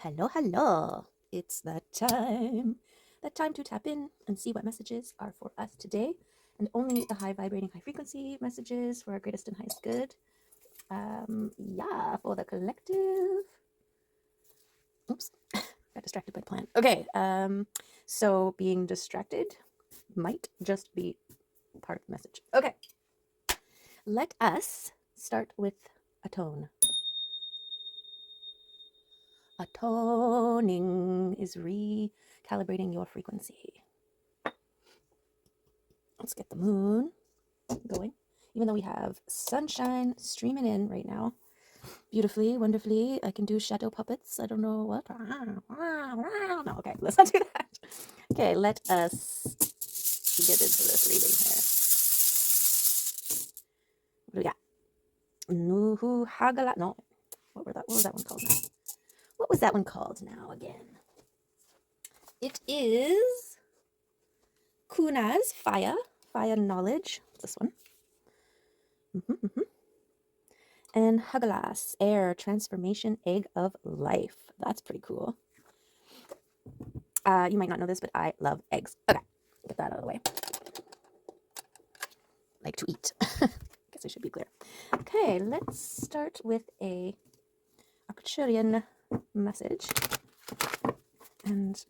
Hello, hello. It's that time. That time to tap in and see what messages are for us today. And only the high vibrating, high frequency messages for our greatest and highest good. Yeah, for the collective. Oops, got distracted by the plant. Okay, so being distracted might just be part of the message. Okay, let us start with a tone. A toning is recalibrating your frequency. Let's get the moon going. Even though we have sunshine streaming in right now, beautifully, wonderfully. I can do shadow puppets. I don't know what. No, okay, let's not do that. Okay, let us get into this reading here. What do we got? Nuhu Hagala. No, what was that one called now? What was that one called now again? It is Kuna's fire knowledge. This one. And Hagalas, air, transformation, egg of life. That's pretty cool. You might not know this, but I love eggs. Okay, get that out of the way. Like to eat. Guess I should be clear. Okay, let's start with a Arcturian message. And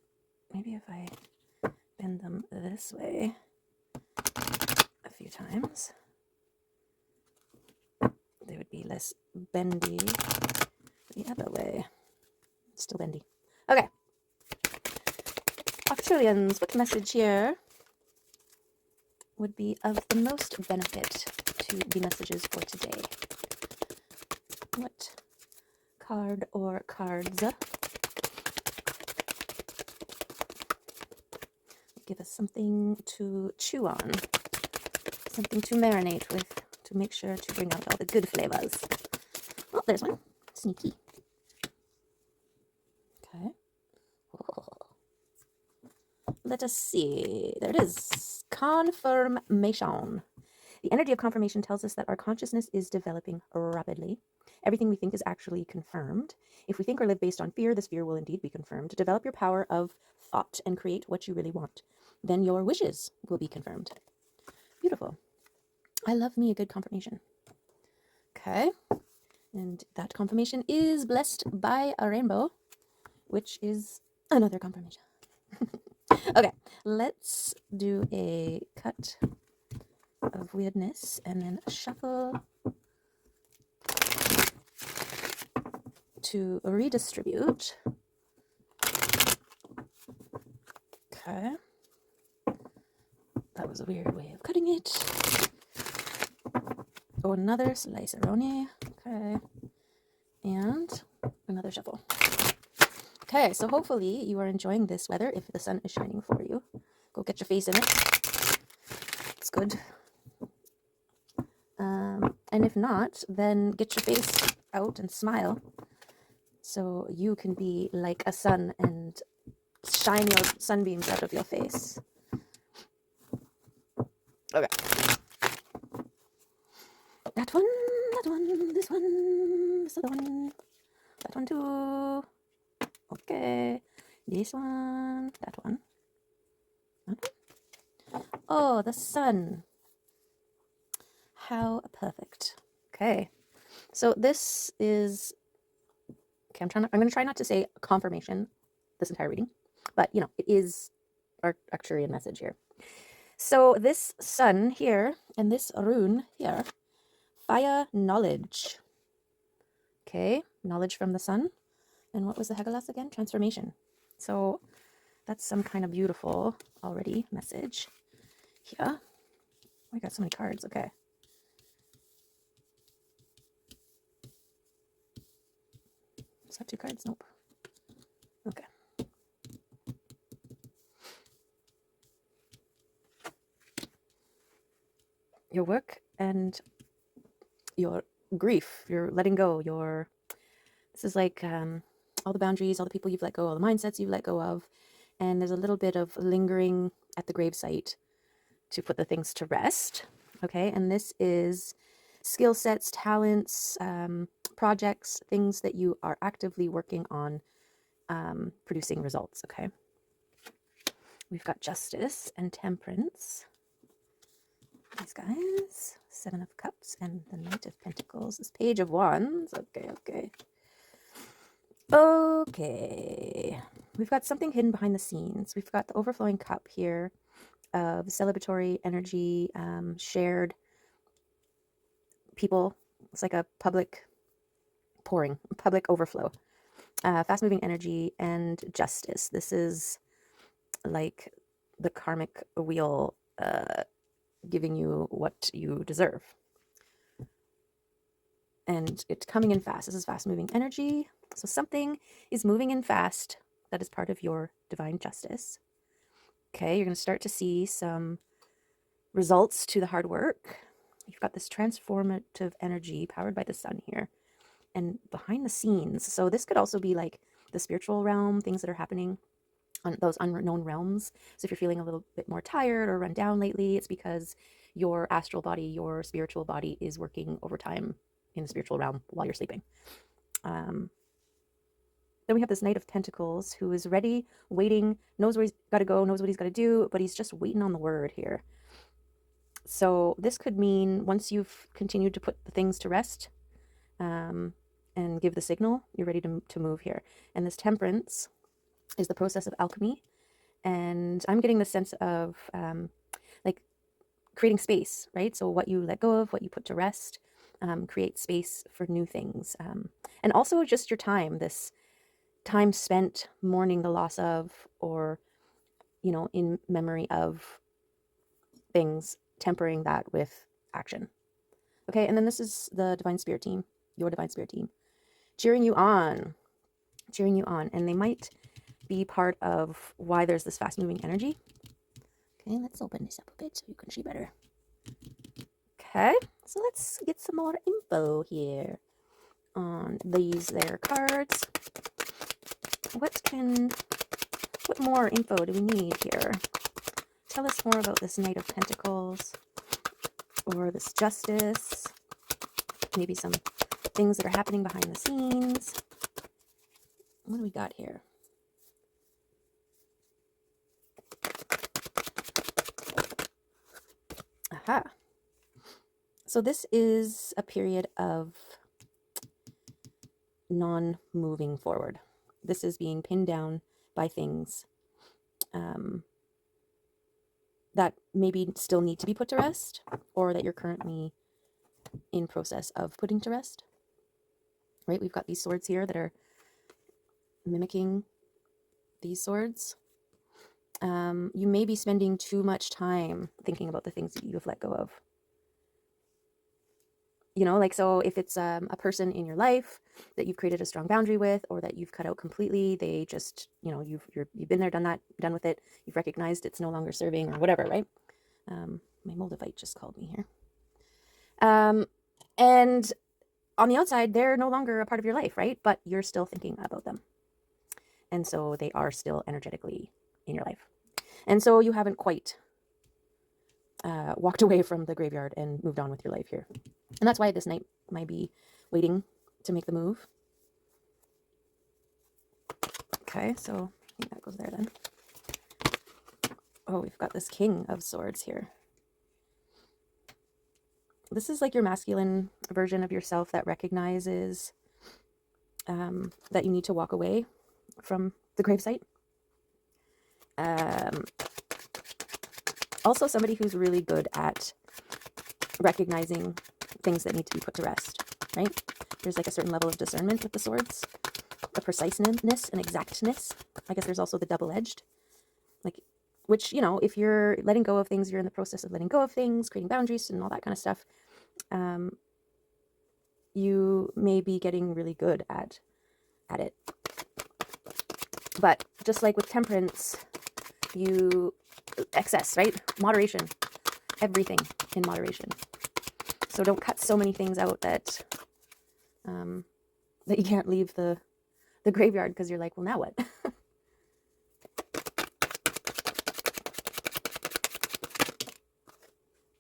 maybe if I bend them this way a few times, they would be less bendy the other way. Still bendy. Okay. Arcturians, what message here would be of the most benefit to the messages for today? What card or cards give us something to chew on, something to marinate with, to make sure to bring out all the good flavors? Oh, there's one. Sneaky. Okay. Let us see. There it is. Confirmation. The energy of confirmation tells us that our consciousness is developing rapidly. Everything we think is actually confirmed. If we think or live based on fear, this fear will indeed be confirmed. Develop your power of thought and create what you really want. Then your wishes will be confirmed. Beautiful. I love me a good confirmation. Okay. And that confirmation is blessed by a rainbow, which is another confirmation. Okay, let's do a cut of weirdness and then shuffle to redistribute. Okay. That was a weird way of cutting it. Oh, another sliceroni. Okay. And another shuffle. Okay, so hopefully you are enjoying this weather if the sun is shining for you. Go get your face in it. It's good. And if not, then get your face out and smile so you can be like a sun and shine your sunbeams out of your face. Okay. That one, this other one, that one too. Okay. This one, that one. Oh, the sun. How perfect. Okay. So this is, okay, I'm going to try not to say confirmation this entire reading, but you know, it is our Arcturian message here. So this sun here and this rune here, fire knowledge. Okay, knowledge from the sun. And what was the Hegelas again? Transformation. So that's some kind of beautiful already message here. Oh, I got so many cards. Okay. Is that two cards? Nope. Okay. Your work and your grief, your letting go, this is like all the boundaries, all the people you've let go, all the mindsets you've let go of, and there's a little bit of lingering at the gravesite to put the things to rest. Okay, and this is skill sets, talents, projects, things that you are actively working on producing results, okay? We've got Justice and Temperance. These guys, Seven of Cups and the Knight of Pentacles. This Page of Wands. Okay. We've got something hidden behind the scenes. We've got the overflowing cup here of celebratory energy, shared people. It's like a public pouring, public overflow. Fast-moving energy and justice. This is like the karmic wheel giving you what you deserve. And it's coming in fast. This is fast-moving energy. So something is moving in fast that is part of your divine justice. Okay, you're going to start to see some results to the hard work. You've got this transformative energy powered by the sun here. And behind the scenes, so this could also be like the spiritual realm, things that are happening on those unknown realms. So if you're feeling a little bit more tired or run down lately, it's because your astral body, your spiritual body is working overtime in the spiritual realm while you're sleeping. Then we have this Knight of Pentacles who is ready, waiting, knows where he's got to go, knows what he's got to do, but he's just waiting on the word here. So this could mean once you've continued to put the things to rest and give the signal, you're ready to move here. And this Temperance is the process of alchemy. And I'm getting the sense of like creating space, right? So what you let go of, what you put to rest, create space for new things. And also just your time, this time spent mourning the loss of, or, you know, in memory of things, tempering that with action. Okay, and then this is the Divine Spirit team, your Divine Spirit team, cheering you on. And they might be part of why there's this fast-moving energy. Okay, let's open this up a bit so you can see better. Okay, so let's get some more info here on these there cards. What more info do we need here? Tell us more about this Knight of Pentacles or this Justice. Maybe some things that are happening behind the scenes. What do we got here? Aha. So this is a period of non-moving forward. This is being pinned down by things that maybe still need to be put to rest, or that you're currently in process of putting to rest. Right? We've got these swords here that are mimicking these swords. You may be spending too much time thinking about the things that you've let go of. You know, like, so if it's a person in your life that you've created a strong boundary with, or that you've cut out completely, they just, you know, you've been there, done that, done with it. You've recognized it's no longer serving, or whatever, right? My Moldavite just called me here. And on the outside, they're no longer a part of your life, right? But you're still thinking about them. And so they are still energetically in your life. And so you haven't quite walked away from the graveyard and moved on with your life here. And that's why this Knight might be waiting to make the move. Okay, so I think that goes there then. Oh, we've got this King of Swords here. This is like your masculine version of yourself that recognizes that you need to walk away from the gravesite. Also somebody who's really good at recognizing things that need to be put to rest, right? There's like a certain level of discernment with the swords, a preciseness and exactness. I guess there's also the double-edged, like, which, you know, if you're letting go of things, you're in the process of letting go of things, creating boundaries and all that kind of stuff. You may be getting really good at it. But just like with Temperance, excess, right? Moderation, everything in moderation. So don't cut so many things out that that you can't leave the graveyard because you're like, well, now what?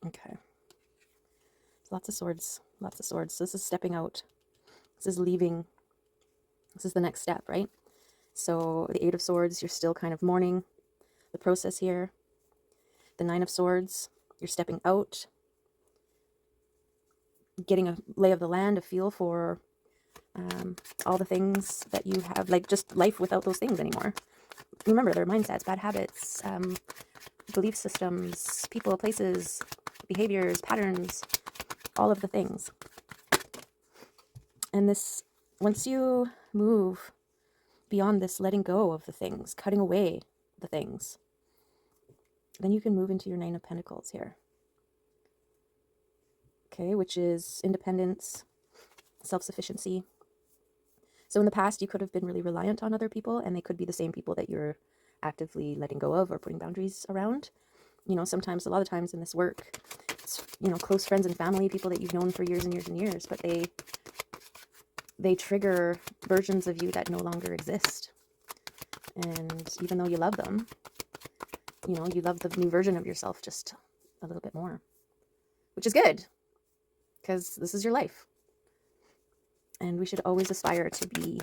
Okay. Lots of swords, lots of swords. So this is stepping out. This is leaving. This is the next step, right? So the Eight of Swords, you're still kind of mourning the process here. The Nine of Swords, you're stepping out, getting a lay of the land, a feel for all the things that you have, like just life without those things anymore. Remember, their mindsets, bad habits, belief systems, people, places, behaviors, patterns, all of the things. And this, once you move beyond this letting go of the things, cutting away the things, then you can move into your Nine of Pentacles here. Okay, which is independence, self-sufficiency. So in the past, you could have been really reliant on other people, and they could be the same people that you're actively letting go of or putting boundaries around. You know, sometimes, a lot of times in this work, it's, you know, close friends and family, people that you've known for years and years and years, but they trigger versions of you that no longer exist. And even though you love them, you know, you love the new version of yourself just a little bit more, which is good, because this is your life. And we should always aspire to be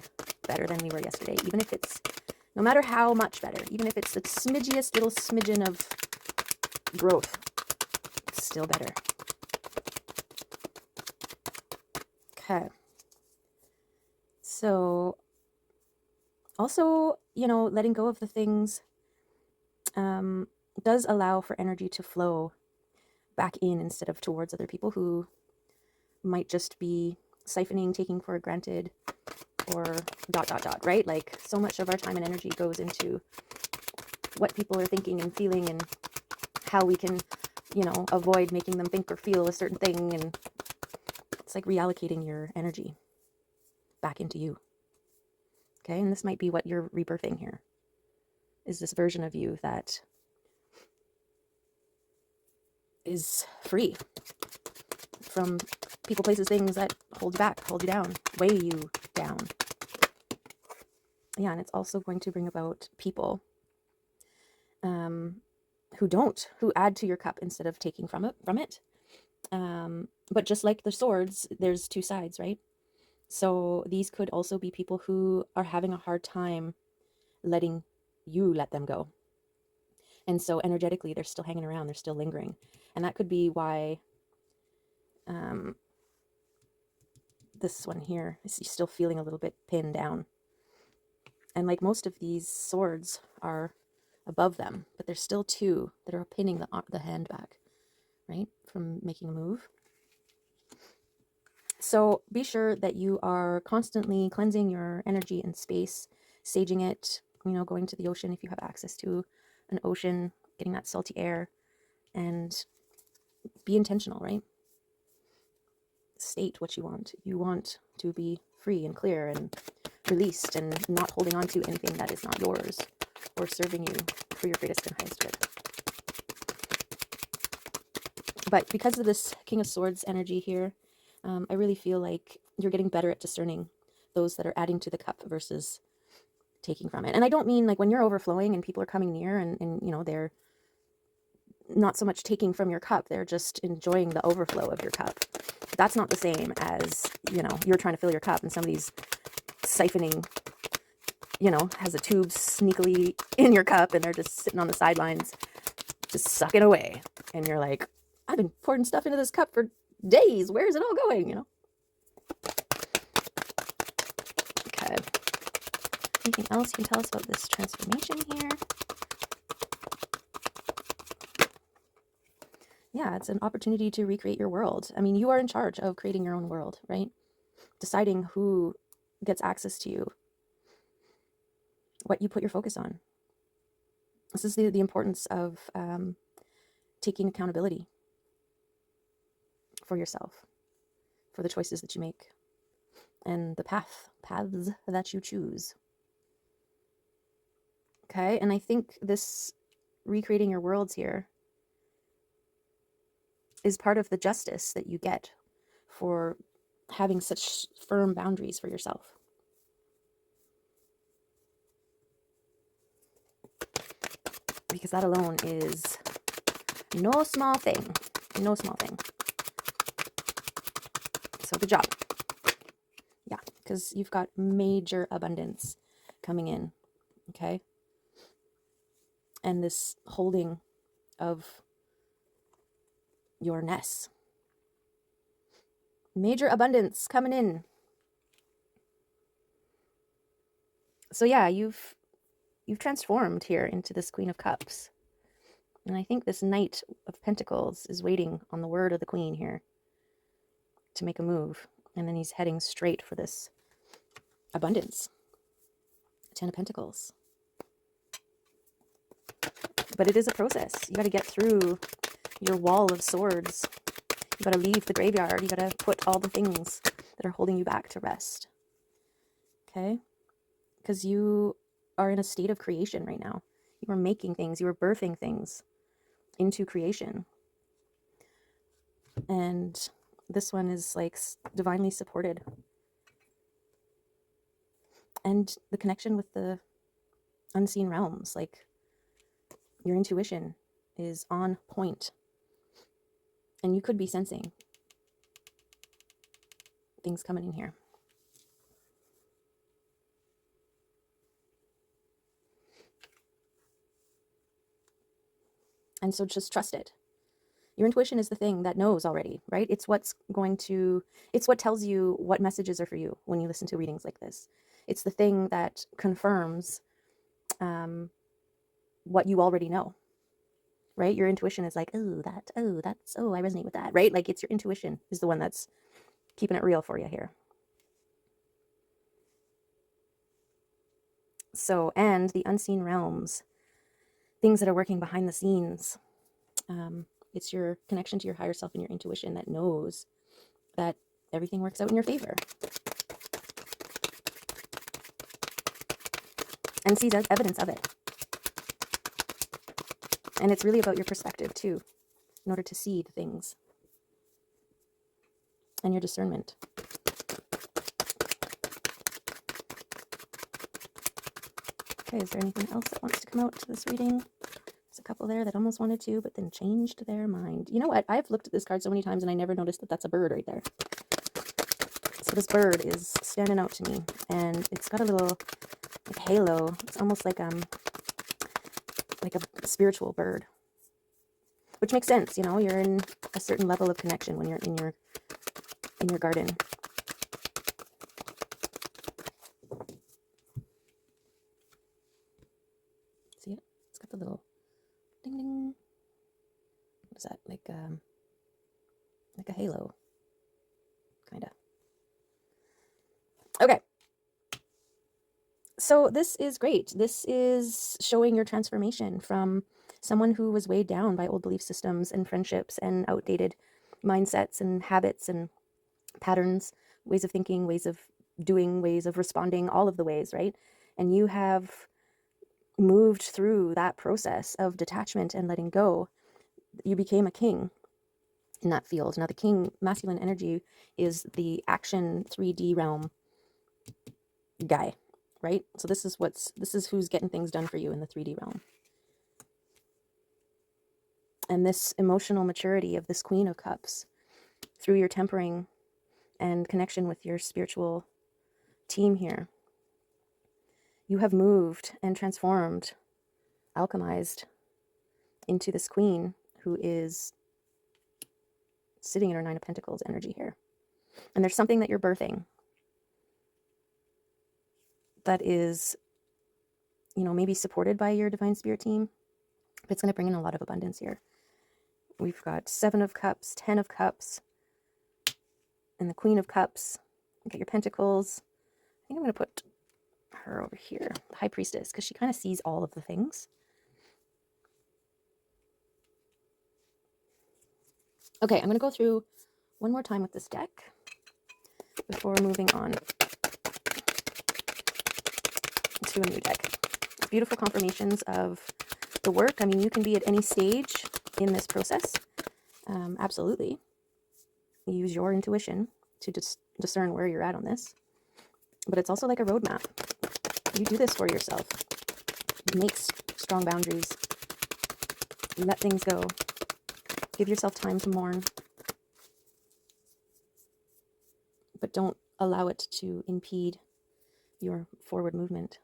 better than we were yesterday, even if it's, no matter how much better, even if it's the smidgiest little smidgen of growth, it's still better. Okay. So also, you know, letting go of the things does allow for energy to flow back in instead of towards other people who might just be siphoning, taking for granted, or ... right? Like, so much of our time and energy goes into what people are thinking and feeling and how we can, you know, avoid making them think or feel a certain thing. And it's like reallocating your energy back into you. Okay, and this might be what you're rebirthing here, is this version of you that is free from people, places, things that hold you back, hold you down, weigh you down. Yeah, and it's also going to bring about people who add to your cup instead of taking from it. But just like the swords, there's two sides, right? So these could also be people who are having a hard time letting you let them go. And so energetically, they're still hanging around, they're still lingering. And that could be why this one here is still feeling a little bit pinned down. And like most of these swords are above them, but there's still two that are pinning the hand back, right, from making a move. So be sure that you are constantly cleansing your energy and space, saging it, you know, going to the ocean if you have access to an ocean, getting that salty air, and be intentional, right? State what you want. You want to be free and clear and released and not holding on to anything that is not yours or serving you for your greatest and highest good. But because of this King of Swords energy here, I really feel like you're getting better at discerning those that are adding to the cup versus taking from it. And I don't mean like when you're overflowing and people are coming near and you know, they're not so much taking from your cup, they're just enjoying the overflow of your cup. That's not the same as, you know, you're trying to fill your cup and somebody's siphoning, you know, has a tube sneakily in your cup and they're just sitting on the sidelines, just sucking away. And you're like, I've been pouring stuff into this cup for days. Where's it all going, you know? Okay. Anything else you can tell us about this transformation here? Yeah, it's an opportunity to recreate your world. I mean, you are in charge of creating your own world, right? Deciding who gets access to you, what you put your focus on. This is the importance of taking accountability for yourself, for the choices that you make, and the paths that you choose. Okay, and I think this recreating your worlds here is part of the justice that you get for having such firm boundaries for yourself. Because that alone is no small thing. No small thing. So good job. Yeah, because you've got major abundance coming in Okay. And this holding of your ness. Major abundance coming in. So yeah, you've transformed here into this Queen of Cups. And I think this Knight of Pentacles is waiting on the word of the Queen here to make a move. And then he's heading straight for this abundance. 10 of Pentacles. But it is a process. You got to get through your wall of swords. You got to leave the graveyard. You got to put all the things that are holding you back to rest. Okay? Because you are in a state of creation right now. You are making things. You are birthing things into creation. And this one is like divinely supported. And the connection with the unseen realms, like your intuition is on point. And you could be sensing things coming in here. And so just trust it. Your intuition is the thing that knows already, right? It's what tells you what messages are for you when you listen to readings like this. It's the thing that confirms what you already know, right? Your intuition is like, I resonate with that, right? Like it's your intuition is the one that's keeping it real for you here. So, and the unseen realms, things that are working behind the scenes. It's your connection to your higher self and your intuition that knows that everything works out in your favor. And sees evidence of it. And it's really about your perspective too, in order to see the things. And your discernment. Okay, is there anything else that wants to come out to this reading? There's a couple there that almost wanted to, but then changed their mind. You know what? I've looked at this card so many times and I never noticed that that's a bird right there. So this bird is standing out to me, and it's got a little like halo. It's almost like a spiritual bird, which makes sense. You know, you're in a certain level of connection when you're in your garden. See it? It's got the little ding ding. What is that? Like a halo, kind of. Okay. So this is great. This is showing your transformation from someone who was weighed down by old belief systems and friendships and outdated mindsets and habits and patterns, ways of thinking, ways of doing, ways of responding, all of the ways, right? And you have moved through that process of detachment and letting go. You became a king in that field. Now the king, masculine energy, is the action 3D realm guy, right? So this is who's getting things done for you in the 3D realm. And this emotional maturity of this Queen of Cups through your tempering and connection with your spiritual team here, you have moved and transformed, alchemized into this queen who is sitting in her 9 of Pentacles energy here. And there's something that you're birthing that is, you know, maybe supported by your divine spirit team, but it's going to bring in a lot of abundance here. We've got 7 of Cups, 10 of Cups, and the Queen of Cups. Get your Pentacles. I think I'm going to put her over here, the High Priestess, because she kind of sees all of the things. Okay, I'm going to go through one more time with this deck before moving on to a new deck. Beautiful confirmations of the work. I mean, you can be at any stage in this process. Absolutely. Use your intuition to discern where you're at on this. But it's also like a roadmap. You do this for yourself. Make strong boundaries. Let things go. Give yourself time to mourn. But don't allow it to impede your forward movement.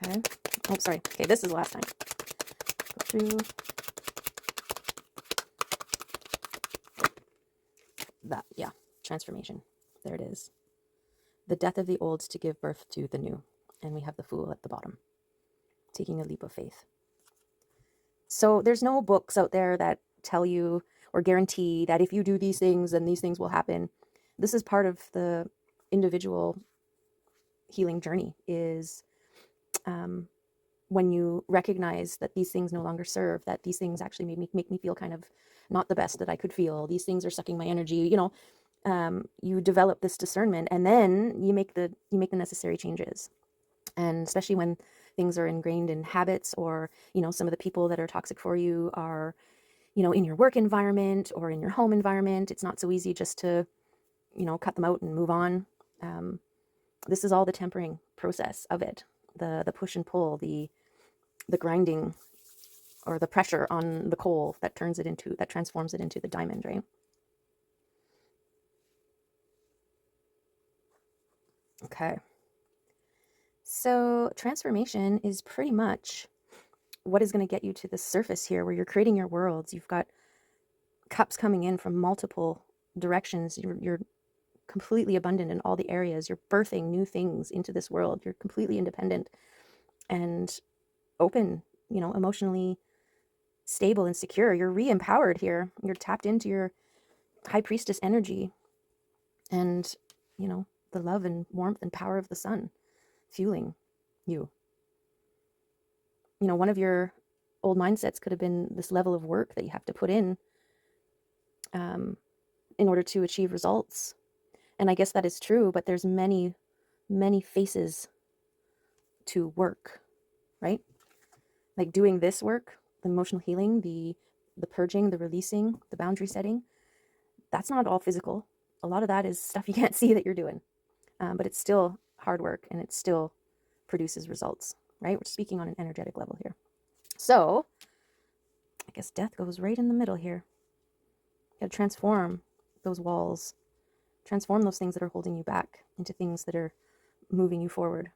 Okay. Oh, sorry. Okay, this is the last time. Go through that. Yeah, transformation. There it is. The death of the old to give birth to the new. And we have the Fool at the bottom, taking a leap of faith. So there's no books out there that tell you or guarantee that if you do these things, then these things will happen. This is part of the individual healing journey, is when you recognize that these things no longer serve, that these things actually make me feel kind of not the best that I could feel. These things are sucking my energy. You develop this discernment, and then you make the necessary changes. And especially when things are ingrained in habits, or some of the people that are toxic for you are in your work environment or in your home environment, it's not so easy just to cut them out and move on. This is all the tempering process of it, the push and pull, the grinding, or the pressure on the coal that transforms it into the diamond, right? Okay. So transformation is pretty much what is going to get you to the surface here, where you're creating your worlds. You've got cups coming in from multiple directions. You're completely abundant in all the areas. You're birthing new things into this world. You're completely independent and open, emotionally stable and secure. You're re-empowered here. You're tapped into your high priestess energy, and the love and warmth and power of the sun fueling you. One of your old mindsets could have been this level of work that you have to put in order to achieve results. And I guess that is true, but there's many, many faces to work, right? Like doing this work, the emotional healing, the purging, the releasing, the boundary setting, that's not all physical. A lot of that is stuff you can't see that you're doing. But it's still hard work, and it still produces results, right? We're speaking on an energetic level here. So I guess death goes right in the middle here. You got to transform those walls, transform those things that are holding you back into things that are moving you forward.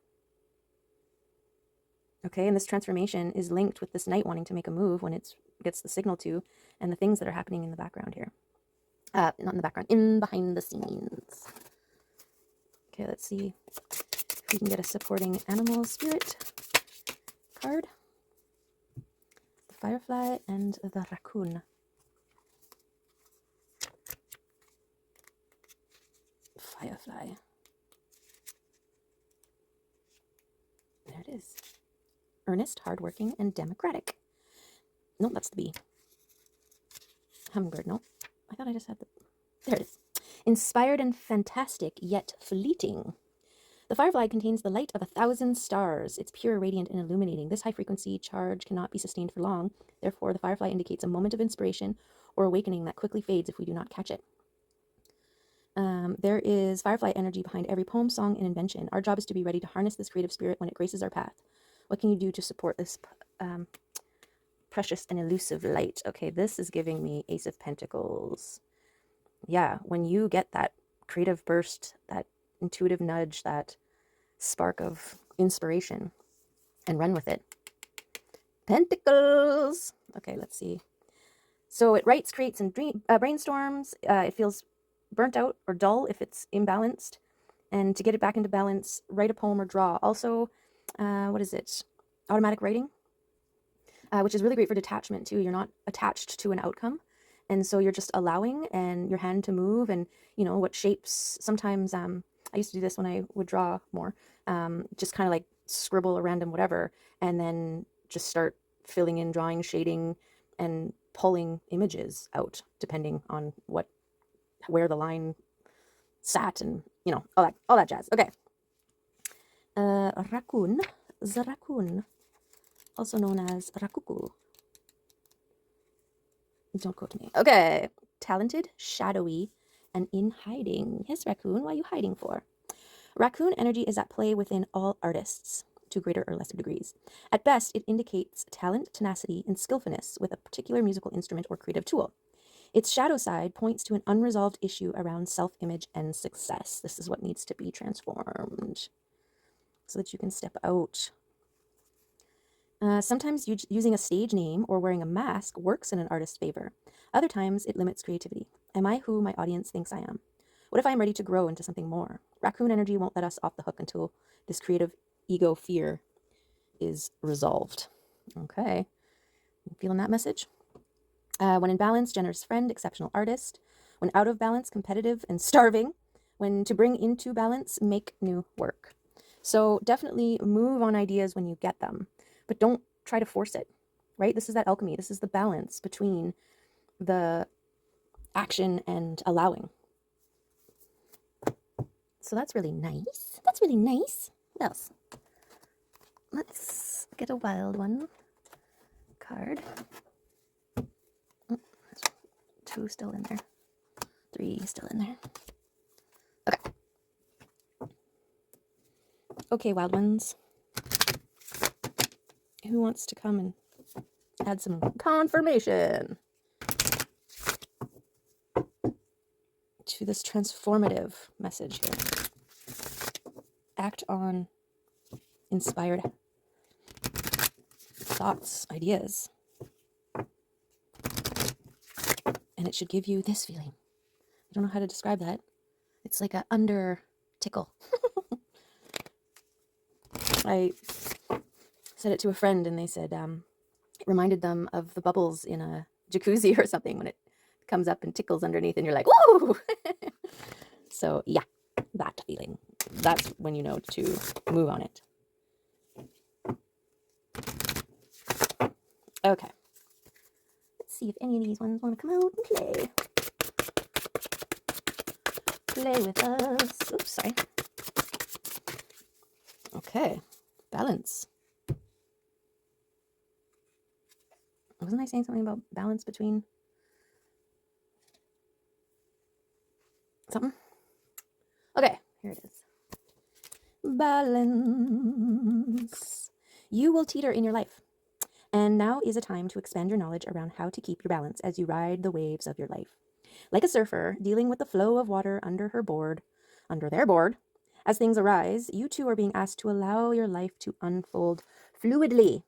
Okay, and this transformation is linked with this knight wanting to make a move when it gets the signal to, and the things that are happening in the background here. Not in the background, behind the scenes. Okay, let's see if we can get a supporting animal spirit card. The firefly and the raccoon. Firefly. There it is. Earnest, hardworking, and democratic. No, that's the bee. Hummingbird, no. I thought I just had the... There it is. Inspired and fantastic, yet fleeting. The firefly contains the light of 1,000 stars. It's pure, radiant, and illuminating. This high-frequency charge cannot be sustained for long. Therefore, the firefly indicates a moment of inspiration or awakening that quickly fades if we do not catch it. There is firefly energy behind every poem, song, and invention. Our job is to be ready to harness this creative spirit when it graces our path. What can you do to support this precious and elusive light? Okay, this is giving me Ace of Pentacles. Yeah, when you get that creative burst, that intuitive nudge, that spark of inspiration, and run with it. Pentacles. Okay, let's see. So it writes, creates, and brainstorms. It feels burnt out or dull if it's imbalanced. And to get it back into balance, write a poem or draw. Also, what is it? Automatic writing, which is really great for detachment too. You're not attached to an outcome. And so you're just allowing and your hand to move, and what shapes. Sometimes I used to do this when I would draw more, just kind of like scribble a random whatever, and then just start filling in, drawing, shading, and pulling images out depending on where the line sat, and all that jazz. Okay. Raccoon, the raccoon, also known as rakuku. Don't quote me. Okay. Talented, shadowy, and in hiding. Yes, raccoon, what are you hiding for? Raccoon energy is at play within all artists, to greater or lesser degrees. At best, it indicates talent, tenacity, and skillfulness with a particular musical instrument or creative tool. Its shadow side points to an unresolved issue around self-image and success. This is what needs to be transformed so that you can step out Sometimes using a stage name or wearing a mask works in an artist's favor. Other times it limits creativity. Am I who my audience thinks I am? What if I'm ready to grow into something more? Raccoon energy won't let us off the hook until this creative ego fear is resolved. Okay. Feeling that message? When in balance, generous friend, exceptional artist. When out of balance, competitive and starving. When to bring into balance, make new work. So definitely move on ideas when you get them, but don't try to force it, right? This is that alchemy. This is the balance between the action and allowing. So that's really nice. That's really nice. What else? Let's get a wild one card. Oh, there's 2 still in there. 3 still in there. Okay. Okay, wild ones. Who wants to come and add some confirmation to this transformative message here? Act on inspired thoughts, ideas. And it should give you this feeling. I don't know how to describe that. It's like a under tickle. I said it to a friend and they said it reminded them of the bubbles in a jacuzzi or something when it comes up and tickles underneath and you're like, woo! So yeah, that feeling. That's when you know to move on it. Okay. Let's see if any of these ones want to come out and play. Play with us. Oops, sorry. Okay. Balance. Wasn't I saying something about balance between something? Okay, here it is. Balance. You will teeter in your life. And now is a time to expand your knowledge around how to keep your balance as you ride the waves of your life. Like a surfer dealing with the flow of water under their board, as things arise, you too are being asked to allow your life to unfold fluidly.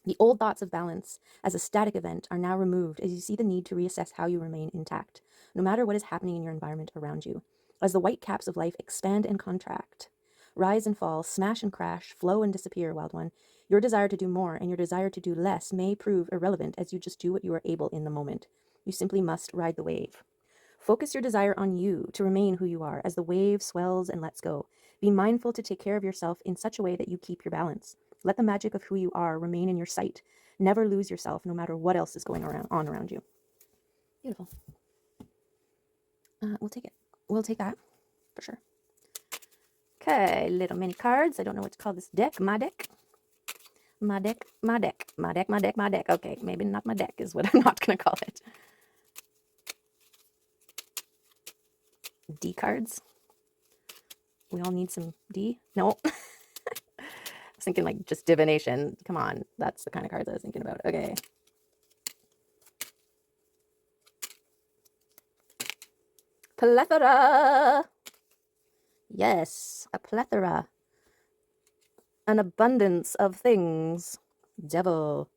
The old thoughts of balance as a static event are now removed as you see the need to reassess how you remain intact, no matter what is happening in your environment around you. As the white caps of life expand and contract, rise and fall, smash and crash, flow and disappear, wild one, your desire to do more and your desire to do less may prove irrelevant as you just do what you are able in the moment. You simply must ride the wave. Focus your desire on you to remain who you are as the wave swells and lets go. Be mindful to take care of yourself in such a way that you keep your balance. Let the magic of who you are remain in your sight. Never lose yourself, no matter what else is going on around you. Beautiful. We'll take it. We'll take that for sure. Okay, little mini cards. I don't know what to call this deck. My deck. My deck. My deck. My deck. My deck. My deck. Okay, maybe not my deck is what I'm not going to call it. D cards. We all need some D. No. I was thinking like just divination. Come on. That's the kind of cards I was thinking about. Okay. Plethora. Yes, a plethora. An abundance of things. Devil.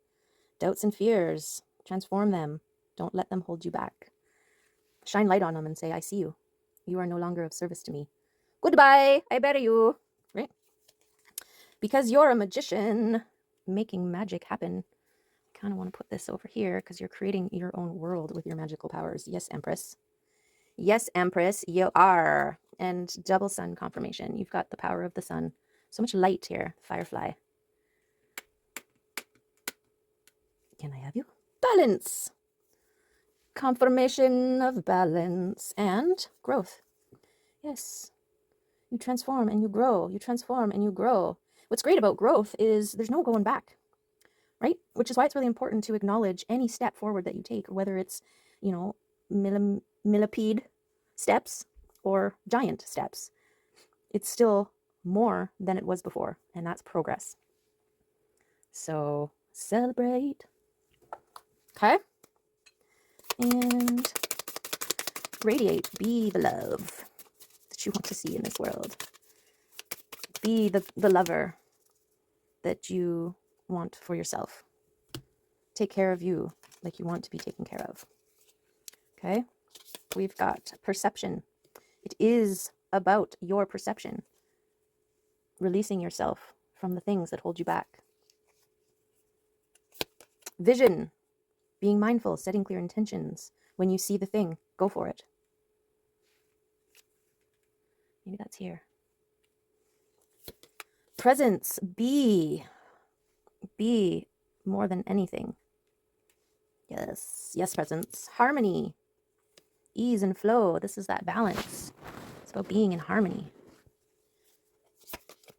Doubts and fears. Transform them. Don't let them hold you back. Shine light on them and say, I see you. You are no longer of service to me. Goodbye. I bury you. Right? Because you're a magician making magic happen. I kind of want to put this over here because you're creating your own world with your magical powers. Yes, Empress. Yes, Empress, you are. And double sun confirmation. You've got the power of the sun. So much light here, Firefly. Can I have you? Balance. Confirmation of balance and growth. Yes. You transform and you grow. You transform and you grow. What's great about growth is there's no going back, right? Which is why it's really important to acknowledge any step forward that you take, whether it's, millipede steps or giant steps. It's still more than it was before, and that's progress. So celebrate. Okay? And radiate. Be the love that you want to see in this world. Be the lover that you want for yourself. Take care of you like you want to be taken care of. Okay? We've got perception. It is about your perception. Releasing yourself from the things that hold you back. Vision. Being mindful, setting clear intentions. When you see the thing, go for it. Maybe that's here. Presence. Be more than anything. Yes, presence. Harmony. Ease and flow. This is that balance. It's about being in harmony.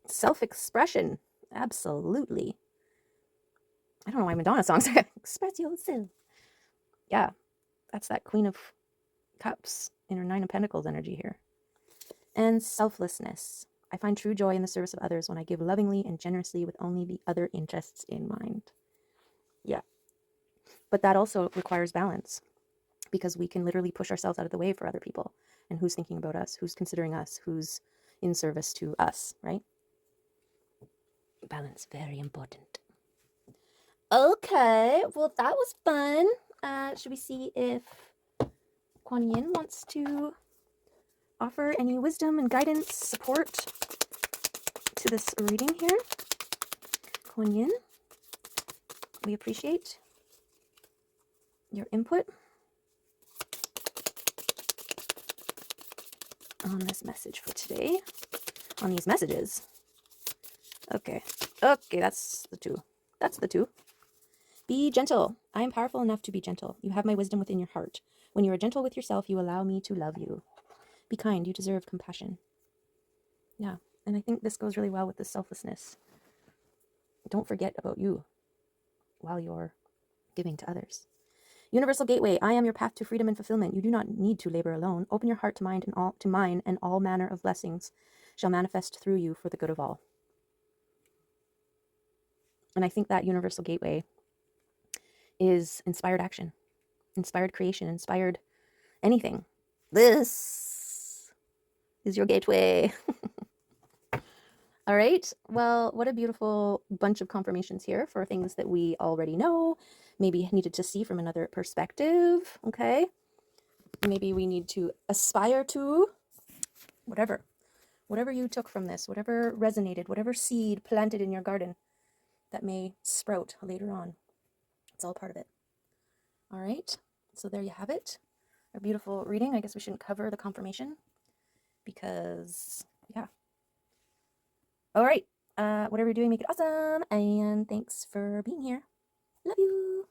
Self-expression. Absolutely. I don't know why Madonna songs are express yourself. Yeah, that's that Queen of Cups in her Nine of Pentacles energy here. And selflessness. I find true joy in the service of others when I give lovingly and generously with only the other interests in mind. Yeah. But that also requires balance, because we can literally push ourselves out of the way for other people. And who's thinking about us? Who's considering us? Who's in service to us, right? Balance, very important. Okay, well, that was fun. Should we see if Kuan Yin wants to offer any wisdom and guidance, support to this reading here? Kuan Yin, we appreciate your input on this message for today, on these messages. Okay, that's the two. That's the two. Be gentle. I am powerful enough to be gentle. You have my wisdom within your heart. When you are gentle with yourself, you allow me to love you. Be kind. You deserve compassion. Yeah, and I think this goes really well with the selflessness. Don't forget about you while you're giving to others. Universal gateway. I am your path to freedom and fulfillment. You do not need to labor alone. Open your heart to mine, and all manner of blessings shall manifest through you for the good of all. And I think that universal gateway is inspired action, inspired creation, inspired anything. This is your gateway. All right. Well, what a beautiful bunch of confirmations here for things that we already know, maybe needed to see from another perspective. Okay. Maybe we need to aspire to whatever you took from this, whatever resonated, whatever seed planted in your garden that may sprout later on. It's all part of it. All right. So there you have it. A beautiful reading. I guess we shouldn't cover the confirmation because, yeah. All right. Whatever you're doing, make it awesome. And thanks for being here. Love you.